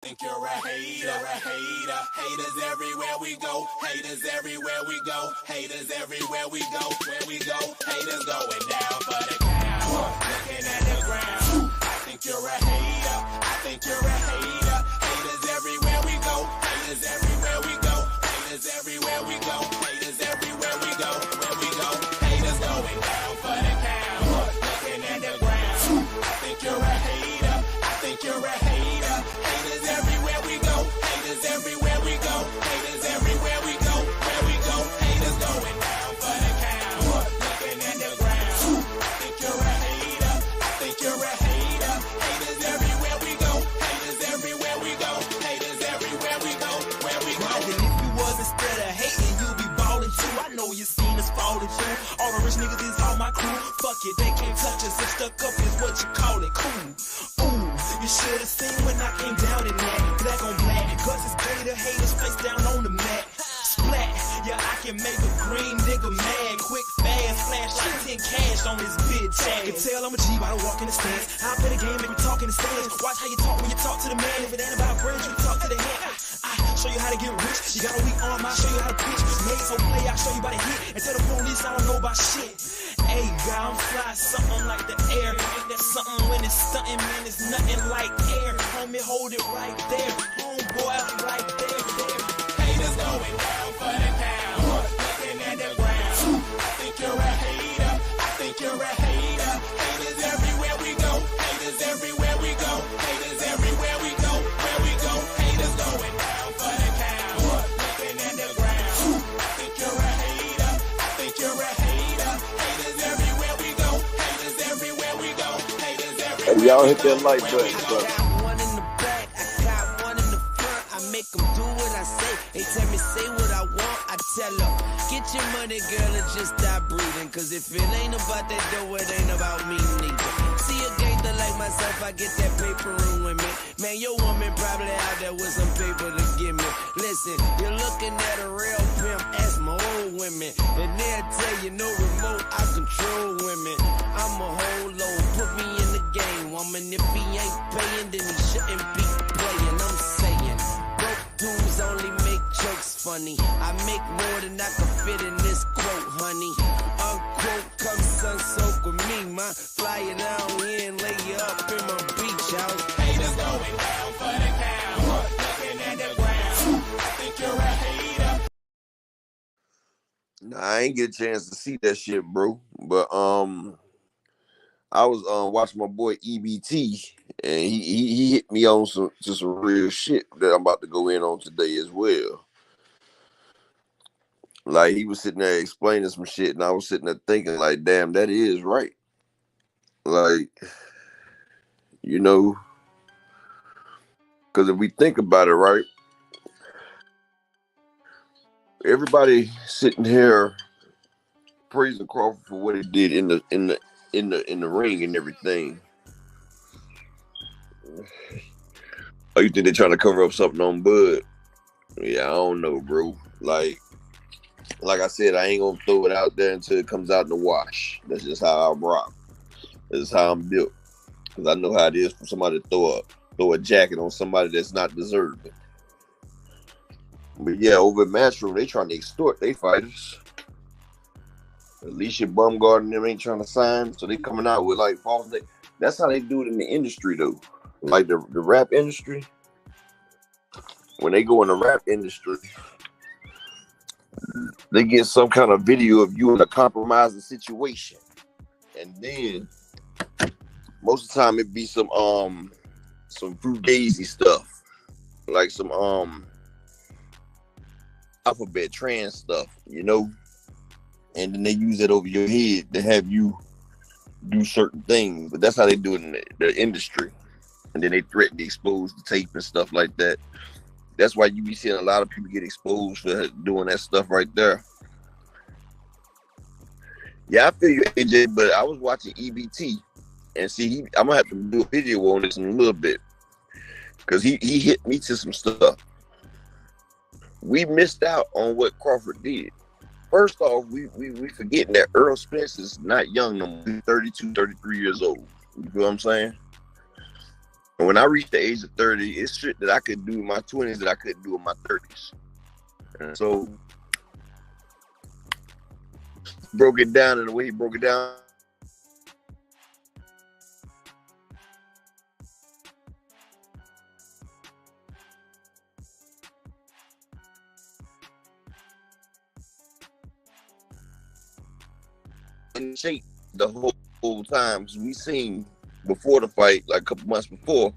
Think you're a hater, haters everywhere we go, haters everywhere we go, haters everywhere we go, where we go, haters going down for the count, looking at the ground. I think you're a hater, I think you're a hater, haters everywhere we go, haters everywhere we go, haters everywhere we go, haters everywhere we go, where we go, haters going down for the count, looking at the ground. I think you're a hater, I think you're a hater, haters everywhere we go, haters everywhere we go, haters everywhere we go, where we go, haters going down for the count, looking at the ground. I think you're a hater, I think you're a hater, haters everywhere we go, haters everywhere we go, haters everywhere we go, where we go. And if you was instead of hating, you'd be ballin' too. I know you seen us fallin' too. All the rich niggas is all my crew. Fuck it, they can't touch us. If stuck up is what you call it, cool. Ooh, you should've seen when I came down in that. Black on black, cause it's greater haters face down on the mat. Splat, yeah, I can make a green nigga mad. Quick, fast, flash like 10 cash on this bitch. You can tell I'm a G by the walk in the stands. I play the game, make me talk in the stands. Watch how you talk when you talk to the man. If it ain't about bread, you talk to the hand. I show you how to get rich. You got a weak arm, I'll show you how to pitch. Made so play, I'll show you by the hit. And tell the police I don't know about shit. Hey, God, I'm fly, something like the air. Ain't that something when it's stunting, man? It's nothing like air. Homie, hold it right there. Homeboy, I'm right there. Haters going down for the count, looking at the ground. I think you're a hater, I think you're a hater, haters everywhere we go, haters everywhere we go, haters everywhere we go, where we go, haters going down for the count, looking at the ground. I think you're a hater, I think you're a hater, haters everywhere we go, haters everywhere we go, haters everywhere we go. Y'all hit that like button, bro. Got one in the back, I got one in the front. I make them do what I say. They tell me say what I want, I tell them. Get your money, girl, and just stop breathing. Cause if it ain't about that dough, it ain't about me neither. See a gangster like myself, I get that paper and women. Man, your woman probably out there with some paper to give me. Listen, you're looking at a real pimp, ask my old women. And they'll tell you no remote, I control women. I'm a whole load, put me in the game, woman. If he ain't paying, then he shouldn't be playing. I'm saying, broke dudes only make jokes funny. I make more than I can fit in this quote, honey. Unquote, come sun soak with me, ma. Fly you down here and lay you up in my beach house. Haters going down for the count, looking at the ground. I think you're a hater. Nah, I ain't get a chance to see that shit, bro. But I was watching my boy EBT, and he hit me on some real shit that I'm about to go in on today as well. Like, he was sitting there explaining some shit, and I was sitting there thinking, like, damn, that is right. Like, you know, because if we think about it, right, everybody sitting here praising Crawford for what he did in the ring and everything. Oh, you think they're trying to cover up something on Bud? Yeah, I don't know, bro. Like I said, I ain't gonna throw it out there until it comes out in the wash. That's just how I rock. That's how I'm built. Because I know how it is for somebody to throw a jacket on somebody that's not deserving. But yeah, over at Matchroom, they trying to extort they fighters. Alicia Bumgarner and them ain't trying to sign, so they coming out with like false. That's how they do it in the industry, though. Like the rap industry. When they go in the rap industry, they get some kind of video of you in a compromising situation, and then most of the time it be some fugazi stuff, like some alphabet trans stuff, you know, and then they use it over your head to have you do certain things. But that's how they do it in the industry, and then they threaten to expose the tape and stuff like that. That's why you be seeing a lot of people get exposed for doing that stuff right there. Yeah, I feel you, AJ, but I was watching EBT, and see, I'm gonna have to do a video on this in a little bit, because he hit me to some stuff. We missed out on what Crawford did. First off, we forgetting that Errol Spence is not young no more. He's 32, 33 years old. You know what I'm saying? And when I reached the age of 30, it's shit that I could do in my 20s that I couldn't do in my 30s. And so broke it down in the way he broke it down. In shape the whole time. We seen before the fight, like a couple months before,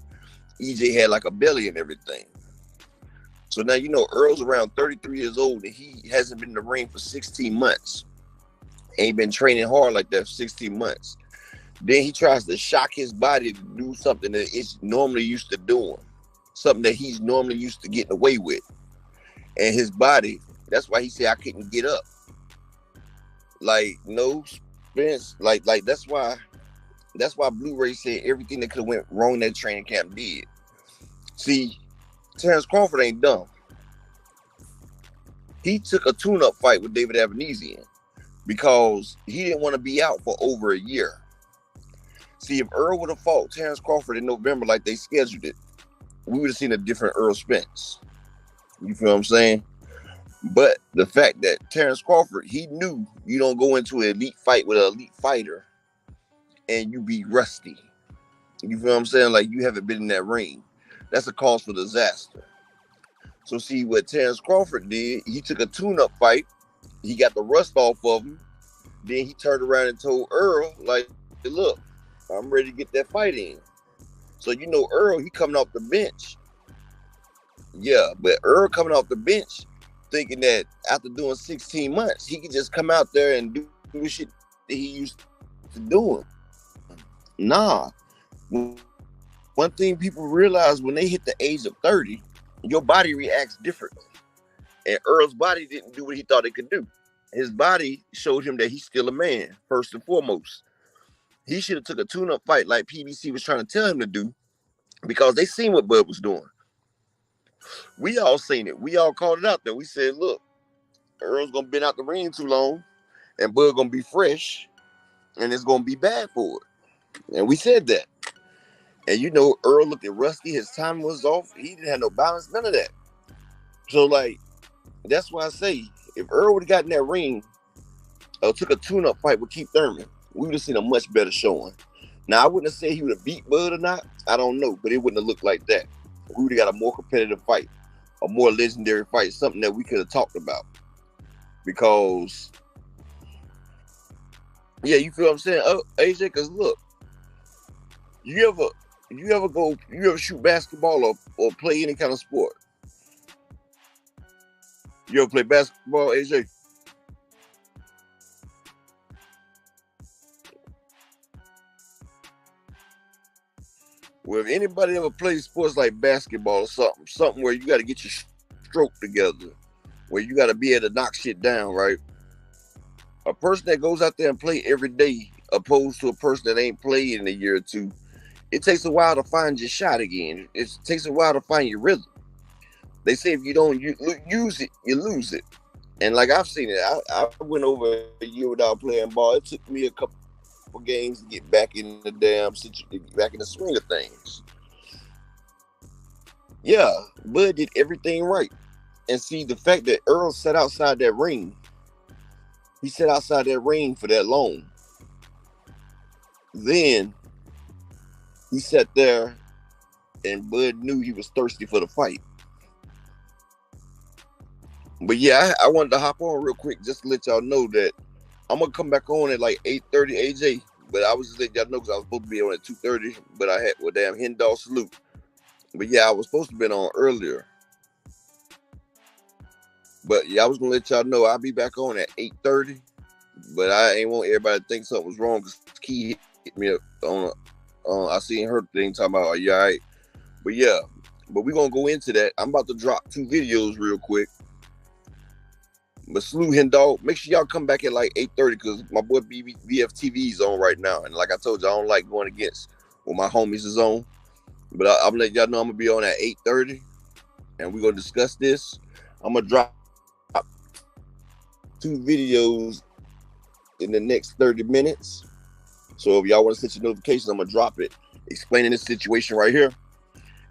EJ had like a belly and everything. So now you know Earl's around 33 years old and he hasn't been in the ring for 16 months. Ain't been training hard like that for 16 months. Then he tries to shock his body to do something that it's normally used to doing, something that he's normally used to getting away with. And his body, that's why he said I couldn't get up. Like no Spence, like that's why Blu-ray said everything that could have went wrong in that training camp did. See, Terrence Crawford ain't dumb. He took a tune-up fight with David Avanesian because he didn't want to be out for over a year. See, if Errol would have fought Terrence Crawford in November like they scheduled it, we would have seen a different Errol Spence. You feel what I'm saying? But the fact that Terrence Crawford, he knew you don't go into an elite fight with an elite fighter and you be rusty. You feel what I'm saying? Like you haven't been in that ring. That's a cause for disaster. So see what Terrence Crawford did, he took a tune-up fight. He got the rust off of him. Then he turned around and told Errol, like, look, I'm ready to get that fight in. So you know Errol, he coming off the bench. Yeah, but Errol coming off the bench thinking that after doing 16 months, he could just come out there and do the shit that he used to doing. Nah. One thing people realize when they hit the age of 30, your body reacts differently. And Earl's body didn't do what he thought it could do. His body showed him that he's still a man, first and foremost. He should have took a tune-up fight like PBC was trying to tell him to do because they seen what Bud was doing. We all seen it. We all called it out there. We said, look, Earl's going to be out the ring too long and Bud going to be fresh and it's going to be bad for it. And we said that. And you know, Errol looked at rusty. His timing was off. He didn't have no balance, none of that. So, like, that's why I say, if Errol would have gotten that ring or took a tune-up fight with Keith Thurman, we would have seen a much better showing. Now, I wouldn't have said he would have beat Bud or not. I don't know, but it wouldn't have looked like that. We would have got a more competitive fight, a more legendary fight, something that we could have talked about. Because, yeah, you feel what I'm saying? AJ, because look, you ever shoot basketball or play any kind of sport? You ever play basketball, AJ? Well, if anybody ever plays sports like basketball or something where you got to get your stroke together, where you got to be able to knock shit down, right? A person that goes out there and play every day, opposed to a person that ain't played in a year or two, it takes a while to find your shot again. It takes a while to find your rhythm. They say if you don't use it, you lose it. And like I've seen it, I went over a year without playing ball. It took me a couple games to get back in the back in the swing of things. Yeah, Bud did everything right. And see, the fact that Errol sat outside that ring, he sat outside that ring for that long. Then he sat there and Bud knew he was thirsty for the fight. But yeah, I wanted to hop on real quick just to let y'all know that I'm going to come back on at like 8:30 AJ. But I was just letting y'all know because I was supposed to be on at 2:30. But I had, well, damn, Hendall salute. But yeah, I was supposed to be on earlier. But yeah, I was going to let y'all know I'll be back on at 8:30. But I ain't want everybody to think something was wrong because Key hit me up on I seen her thing talking about, are you all right? But yeah, but we're going to go into that. I'm about to drop 2 videos real quick. But salute Hendall. Make sure y'all come back at like 8:30 because my boy BFTV is on right now. And like I told you, I don't like going against what my homies is on. But I'm letting y'all know I'm going to be on at 8:30. And we're going to discuss this. I'm going to drop 2 videos in the next 30 minutes. So if y'all want to set your notifications, I'm going to drop it. Explaining this situation right here.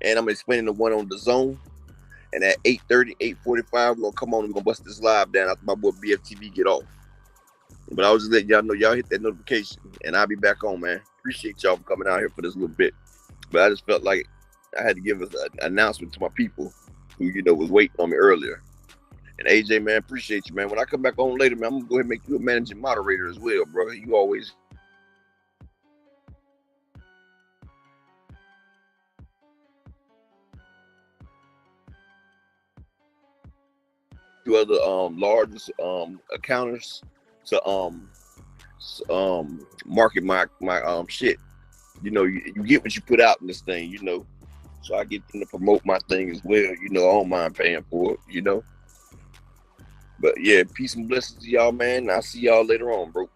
and I'm explaining the one on the zone. And at 8:30, 8:45, we're gonna come on and we're gonna bust this live down after my boy BFTV get off. But I was just letting y'all know, y'all hit that notification, and I'll be back on, man. Appreciate y'all for coming out here for this little bit. But I just felt like I had to give us an announcement to my people who, was waiting on me earlier. And AJ, man, appreciate you, man. When I come back on later, man, I'm gonna go ahead and make you a managing moderator as well, bro. You always do other largest accountants to market my shit. You get what you put out in this thing, So I get them to promote my thing as well. I don't mind paying for it, But yeah, peace and blessings to y'all, man. I'll see y'all later on, bro.